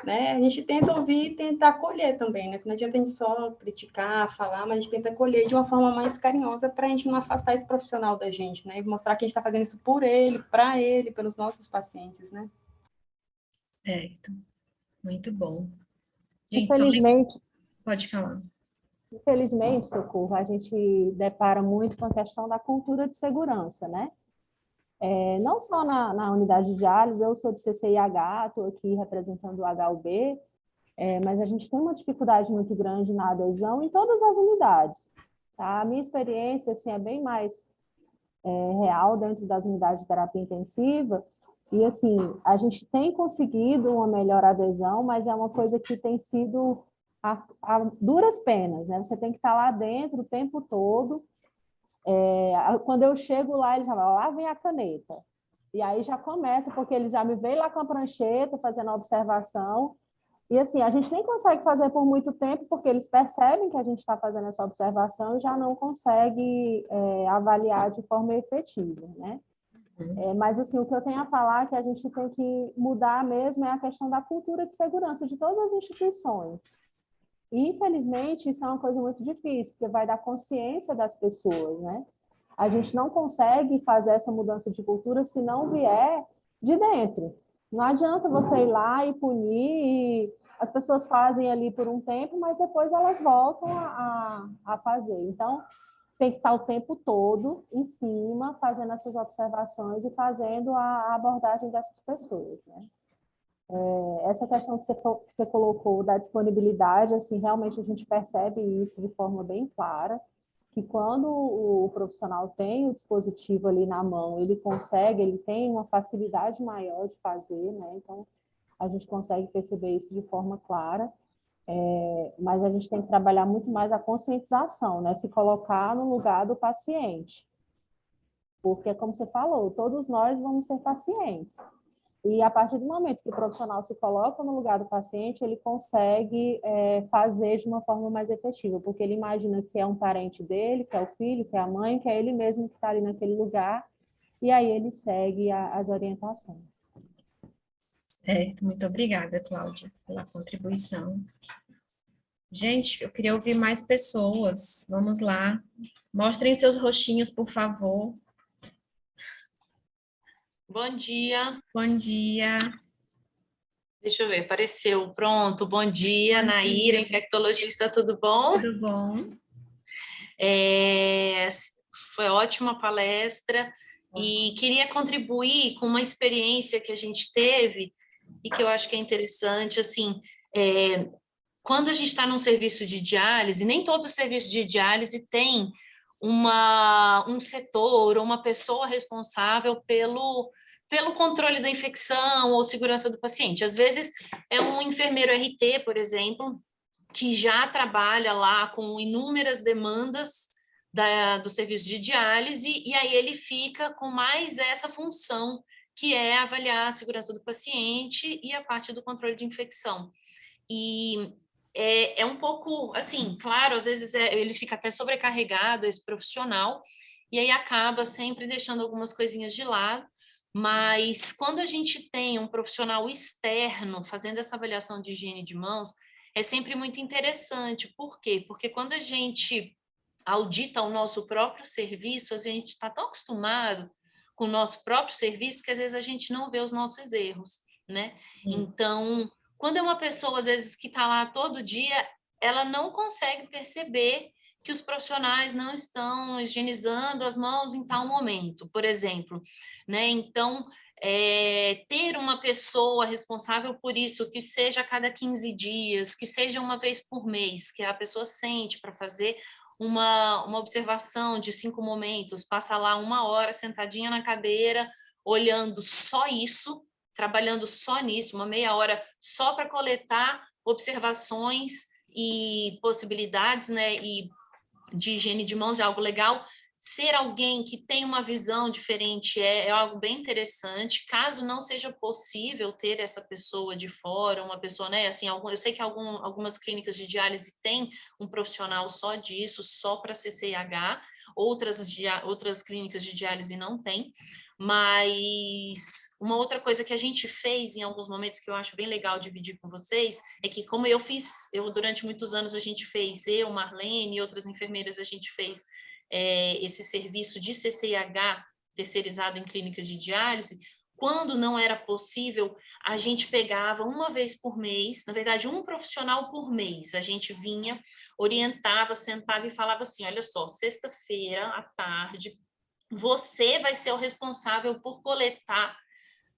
S5: né, a gente tenta ouvir e tenta acolher também, né, que não adianta a gente só criticar, falar, mas a gente tenta acolher de uma forma mais carinhosa para a gente não afastar esse profissional da gente, né, e mostrar que a gente está fazendo isso por ele, para ele, pelos nossos pacientes, né.
S1: Certo, muito bom. Gente,
S2: Infelizmente,
S1: pode falar.
S2: infelizmente, Socorro, a gente depara muito com a questão da cultura de segurança, né? Não só na unidade de diálise, eu sou do CCIH, estou aqui representando o HUB, mas a gente tem uma dificuldade muito grande na adesão em todas as unidades. Tá? A minha experiência assim, é bem mais real dentro das unidades de terapia intensiva, e assim, a gente tem conseguido uma melhor adesão, mas é uma coisa que tem sido a duras penas, né? Você tem que estar lá dentro o tempo todo. Quando eu chego lá, ele já vai, lá vem a caneta. E aí já começa, porque ele já me veio lá com a prancheta, fazendo a observação. E assim, a gente nem consegue fazer por muito tempo, porque eles percebem que a gente está fazendo essa observação e já não consegue avaliar de forma efetiva, né? Mas assim, o que eu tenho a falar que a gente tem que mudar mesmo é a questão da cultura de segurança de todas as instituições. E, infelizmente, isso é uma coisa muito difícil, porque vai dar consciência das pessoas, né? A gente não consegue fazer essa mudança de cultura se não vier de dentro. Não adianta você ir lá e punir, e as pessoas fazem ali por um tempo, mas depois elas voltam a fazer. Então, tem que estar o tempo todo em cima, fazendo essas observações e fazendo a abordagem dessas pessoas, né? Essa questão que você colocou da disponibilidade, assim, realmente a gente percebe isso de forma bem clara, que quando o profissional tem o dispositivo ali na mão, ele tem uma facilidade maior de fazer, né? Então, a gente consegue perceber isso de forma clara, mas a gente tem que trabalhar muito mais a conscientização, né? Se colocar no lugar do paciente. Porque, como você falou, todos nós vamos ser pacientes. E a partir do momento que o profissional se coloca no lugar do paciente, ele consegue fazer de uma forma mais efetiva, porque ele imagina que é um parente dele, que é o filho, que é a mãe, que é ele mesmo que está ali naquele lugar, e aí ele segue as orientações.
S1: Certo, muito obrigada, Cláudia, pela contribuição. Gente, eu queria ouvir mais pessoas. Vamos lá. Mostrem seus rostinhos, por favor.
S6: Bom dia.
S1: Bom dia.
S6: Deixa eu ver, apareceu. Pronto, bom dia,
S1: Bom
S6: Naíra,
S1: dia.
S6: infectologista, tudo bom?
S1: Tudo bom?
S6: Foi ótima a palestra. E queria contribuir com uma experiência que a gente teve e que eu acho que é interessante, assim, quando a gente está num serviço de diálise, nem todo serviço de diálise tem um setor ou uma pessoa responsável pelo controle da infecção ou segurança do paciente. Às vezes é um enfermeiro RT, por exemplo, que já trabalha lá com inúmeras demandas do serviço de diálise, e aí ele fica com mais essa função, que é avaliar a segurança do paciente e a parte do controle de infecção. E é um pouco, assim, claro, às vezes ele fica até sobrecarregado, esse profissional, e aí acaba sempre deixando algumas coisinhas de lado, mas quando a gente tem um profissional externo fazendo essa avaliação de higiene de mãos, é sempre muito interessante. Por quê? Porque quando a gente audita o nosso próprio serviço, a gente está tão acostumado com o nosso próprio serviço que às vezes a gente não vê os nossos erros, né? Então, quando é uma pessoa, às vezes, que está lá todo dia, ela não consegue perceber que os profissionais não estão higienizando as mãos em tal momento, por exemplo, né? Então, ter uma pessoa responsável por isso, que seja a cada 15 dias, que seja uma vez por mês, que a pessoa sente para fazer uma observação de 5 momentos, passa lá 1 hora sentadinha na cadeira, olhando só isso, trabalhando só nisso, uma meia hora só para coletar observações e possibilidades, né, e de higiene de mãos é algo legal. Ser alguém que tem uma visão diferente é algo bem interessante. Caso não seja possível ter essa pessoa de fora, uma pessoa, né, assim, eu sei que algumas clínicas de diálise têm um profissional só disso, só para CCIH, outras clínicas de diálise não têm. Mas uma outra coisa que a gente fez em alguns momentos que eu acho bem legal dividir com vocês é que, como eu durante muitos anos a gente fez, Marlene e outras enfermeiras, a gente fez esse serviço de CCIH terceirizado em clínicas de diálise. Quando não era possível, a gente pegava uma vez por mês, na verdade, um profissional por mês, a gente vinha, orientava, sentava e falava assim, olha só, sexta-feira à tarde, você vai ser o responsável por coletar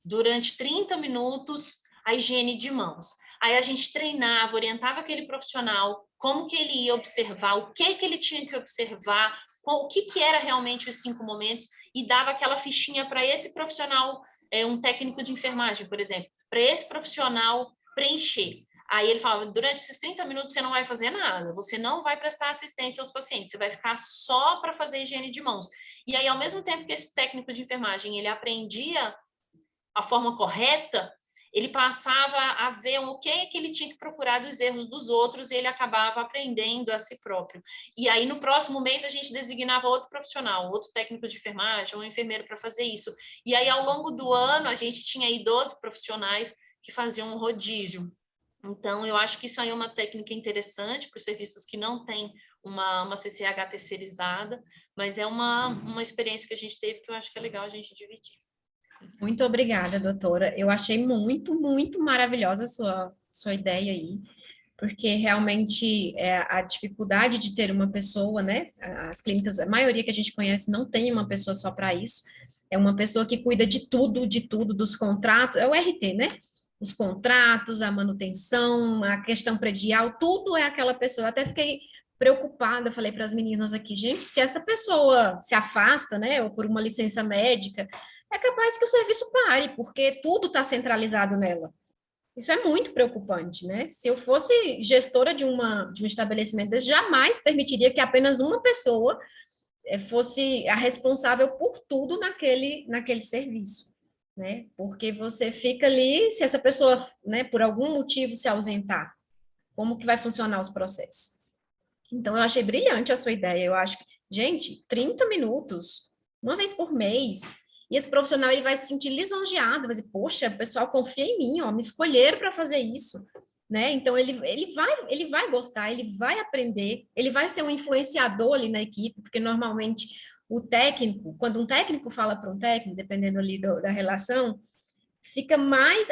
S6: durante 30 minutos a higiene de mãos. Aí a gente treinava, orientava aquele profissional, como que ele ia observar, o que ele tinha que observar, o que era realmente os 5 momentos, e dava aquela fichinha para esse profissional, um técnico de enfermagem, por exemplo, para esse profissional preencher. Aí ele falava, durante esses 30 minutos você não vai fazer nada, você não vai prestar assistência aos pacientes, você vai ficar só para fazer higiene de mãos. E aí, ao mesmo tempo que esse técnico de enfermagem, ele aprendia a forma correta, ele passava a ver o que ele tinha que procurar dos erros dos outros, e ele acabava aprendendo a si próprio. E aí, no próximo mês, a gente designava outro profissional, outro técnico de enfermagem, um enfermeiro para fazer isso. E aí, ao longo do ano, a gente tinha aí 12 profissionais que faziam um rodízio. Então, eu acho que isso aí é uma técnica interessante para os serviços que não têm uma CCH terceirizada, mas é uma experiência que a gente teve que eu acho que é legal a gente dividir.
S1: Muito obrigada, doutora. Eu achei muito, muito maravilhosa a sua ideia aí, porque realmente a dificuldade de ter uma pessoa, né? As clínicas, a maioria que a gente conhece não tem uma pessoa só para isso, é uma pessoa que cuida de tudo, dos contratos, é o RT, né? Os contratos, a manutenção, a questão predial, tudo é aquela pessoa. Eu até fiquei preocupada, falei para as meninas aqui, gente, se essa pessoa se afasta, né, ou por uma licença médica, é capaz que o serviço pare, porque tudo está centralizado nela. Isso é muito preocupante, né? Se eu fosse gestora de um estabelecimento desse, jamais permitiria que apenas uma pessoa fosse a responsável por tudo naquele serviço, né? Porque você fica ali, se essa pessoa, né, por algum motivo se ausentar, como que vai funcionar os processos? Então, eu achei brilhante a sua ideia. Eu acho que, gente, 30 minutos, uma vez por mês, e esse profissional ele vai se sentir lisonjeado, vai dizer, poxa, o pessoal confia em mim, ó, me escolheram para fazer isso, né? Então, ele vai gostar, ele vai aprender, ele vai ser um influenciador ali na equipe, porque normalmente o técnico, quando um técnico fala para um técnico, dependendo ali da relação, fica mais,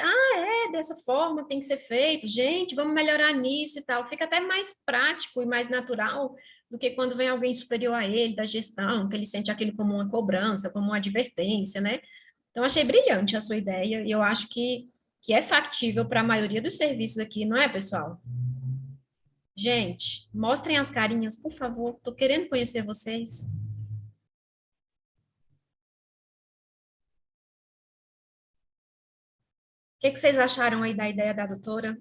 S1: dessa forma tem que ser feito, gente, vamos melhorar nisso e tal. Fica até mais prático e mais natural do que quando vem alguém superior a ele, da gestão, que ele sente aquilo como uma cobrança, como uma advertência, né? Então, achei brilhante a sua ideia e eu acho que é factível para a maioria dos serviços aqui, não é, pessoal? Gente, mostrem as carinhas, por favor. Estou querendo conhecer vocês. O que vocês acharam aí da ideia da doutora?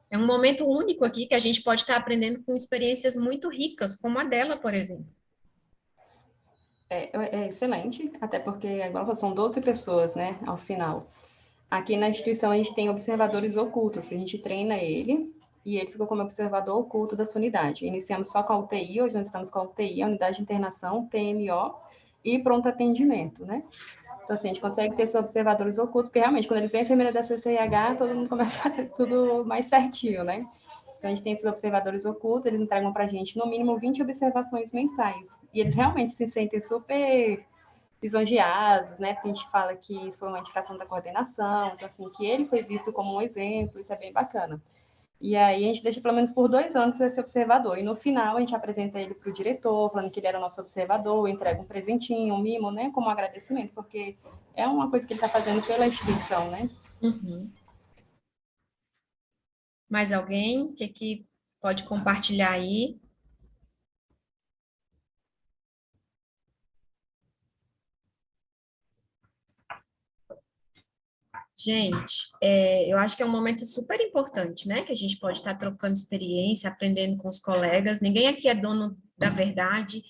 S1: É um momento único aqui que a gente pode estar aprendendo com experiências muito ricas, como a dela, por exemplo.
S5: É excelente, até porque agora são 12 pessoas, né, ao final. Aqui na instituição a gente tem observadores ocultos, que a gente treina ele, e ele ficou como observador oculto da sua unidade. Iniciamos só com a UTI, hoje nós estamos com a UTI, a unidade de internação, TMO e pronto atendimento, né? Então, assim, a gente consegue ter esses observadores ocultos, porque realmente, quando eles vêm a enfermeira da CCIH, todo mundo começa a fazer tudo mais certinho, né? Então, a gente tem esses observadores ocultos, eles entregam para a gente, no mínimo, 20 observações mensais. E eles realmente se sentem super lisonjeados, né? Porque a gente fala que isso foi uma indicação da coordenação, então, assim, que ele foi visto como um exemplo, isso é bem bacana. E aí a gente deixa pelo menos por 2 anos esse observador. E no final a gente apresenta ele para o diretor, falando que ele era o nosso observador, entrega um presentinho, um mimo, né? Como agradecimento, porque é uma coisa que ele está fazendo pela instituição, né?
S1: Uhum. Mais alguém? O que pode compartilhar aí? Gente, eu acho que é um momento super importante, né? Que a gente pode estar trocando experiência, aprendendo com os colegas. Ninguém aqui é dono da verdade.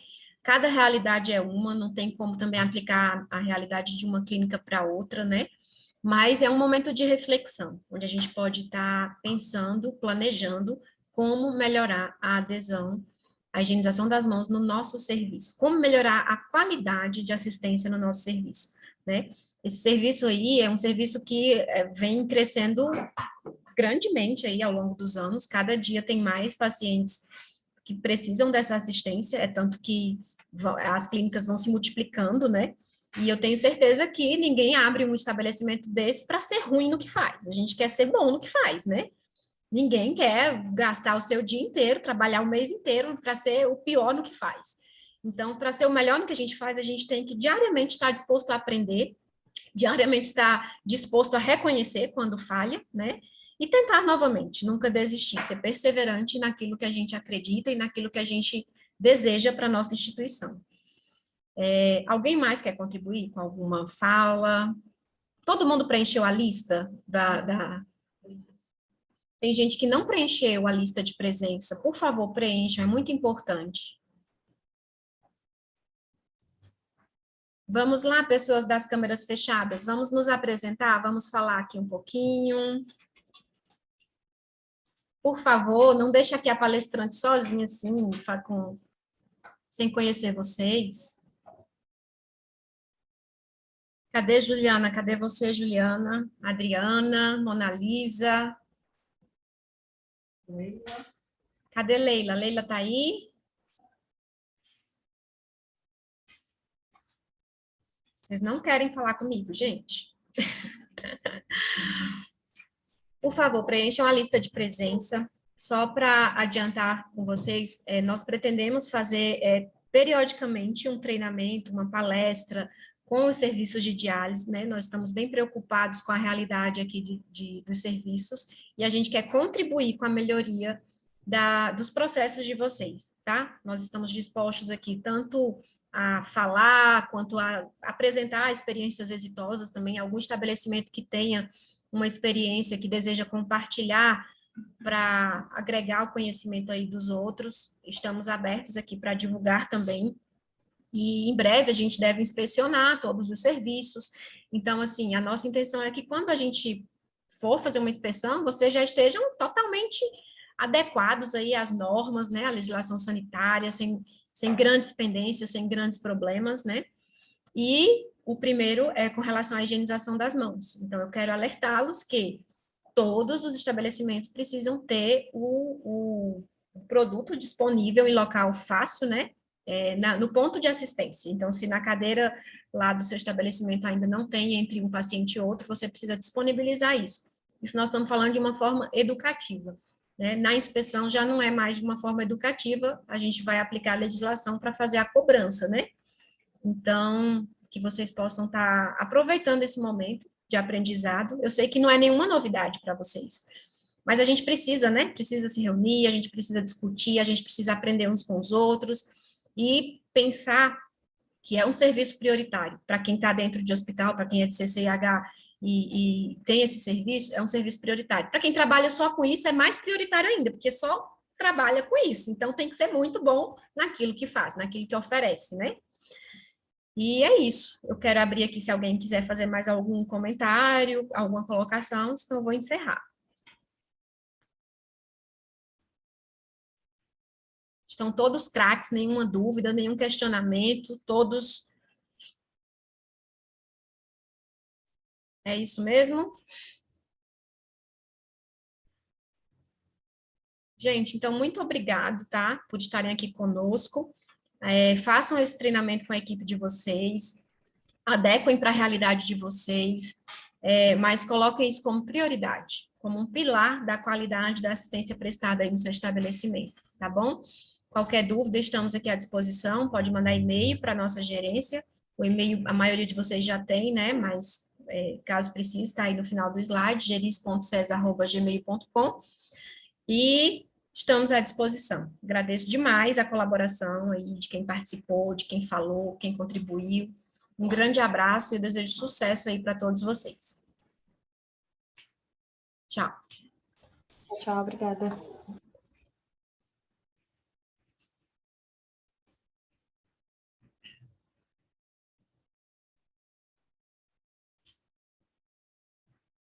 S1: Cada realidade é uma, não tem como também aplicar a realidade de uma clínica para outra, né? Mas é um momento de reflexão, onde a gente pode estar pensando, planejando como melhorar a adesão, a higienização das mãos no nosso serviço, como melhorar a qualidade de assistência no nosso serviço, né? Esse serviço aí é um serviço que vem crescendo grandemente aí ao longo dos anos, cada dia tem mais pacientes que precisam dessa assistência, é tanto que as clínicas vão se multiplicando, né? E eu tenho certeza que ninguém abre um estabelecimento desse para ser ruim no que faz. A gente quer ser bom no que faz, né? Ninguém quer gastar o seu dia inteiro, trabalhar o mês inteiro para ser o pior no que faz. Então, para ser o melhor no que a gente faz, a gente tem que diariamente estar disposto a aprender, diariamente estar disposto a reconhecer quando falha, né? E tentar novamente, nunca desistir, ser perseverante naquilo que a gente acredita e naquilo que a gente deseja para a nossa instituição. Alguém mais quer contribuir com alguma fala? Todo mundo preencheu a lista Tem gente que não preencheu a lista de presença. Por favor, preencham, é muito importante. Vamos lá, pessoas das câmeras fechadas, vamos nos apresentar, vamos falar aqui um pouquinho. Por favor, não deixe aqui a palestrante sozinha assim, sem conhecer vocês. Cadê Juliana? Cadê você, Juliana? Adriana, Mona Lisa. Cadê Leila? Leila tá aí? Vocês não querem falar comigo, gente? Por favor, preencham a lista de presença. Só para adiantar com vocês, nós pretendemos fazer periodicamente um treinamento, uma palestra com os serviços de diálise, né? Nós estamos bem preocupados com a realidade aqui dos serviços e a gente quer contribuir com a melhoria dos processos de vocês, tá? Nós estamos dispostos aqui tanto a falar, quanto a apresentar experiências exitosas também, algum estabelecimento que tenha uma experiência que deseja compartilhar para agregar o conhecimento aí dos outros. Estamos abertos aqui para divulgar também. E em breve a gente deve inspecionar todos os serviços. Então, assim, a nossa intenção é que quando a gente for fazer uma inspeção, vocês já estejam totalmente adequados aí às normas, né, à legislação sanitária, sem grandes pendências, sem grandes problemas, né? E o primeiro é com relação à higienização das mãos. Então, eu quero alertá-los que todos os estabelecimentos precisam ter o produto disponível em local fácil, né? No ponto de assistência. Então, se na cadeira lá do seu estabelecimento ainda não tem entre um paciente e outro, você precisa disponibilizar isso. Isso nós estamos falando de uma forma educativa, né? Na inspeção já não é mais de uma forma educativa, a gente vai aplicar a legislação para fazer a cobrança, né? Então, que vocês possam estar aproveitando esse momento de aprendizado. Eu sei que não é nenhuma novidade para vocês, mas a gente precisa, né? Precisa se reunir, a gente precisa discutir, a gente precisa aprender uns com os outros e pensar que é um serviço prioritário para quem está dentro de hospital, para quem é de CCIH e tem esse serviço, é um serviço prioritário. Para quem trabalha só com isso, é mais prioritário ainda, porque só trabalha com isso. Então, tem que ser muito bom naquilo que faz, naquilo que oferece, né? E é isso. Eu quero abrir aqui se alguém quiser fazer mais algum comentário, alguma colocação, senão eu vou encerrar. Estão todos craques, nenhuma dúvida, nenhum questionamento, todos... É isso mesmo? Gente, então, muito obrigado, tá? Por estarem aqui conosco. Façam esse treinamento com a equipe de vocês, adequem para a realidade de vocês, mas coloquem isso como prioridade, como um pilar da qualidade da assistência prestada aí no seu estabelecimento, tá bom? Qualquer dúvida, estamos aqui à disposição, pode mandar e-mail para a nossa gerência, o e-mail a maioria de vocês já tem, né, mas caso precise, está aí no final do slide, geris.ces@gmail.com, e estamos à disposição. Agradeço demais a colaboração aí de quem participou, de quem falou, quem contribuiu. Um grande abraço e eu desejo sucesso aí para todos vocês. Tchau.
S5: Tchau, obrigada.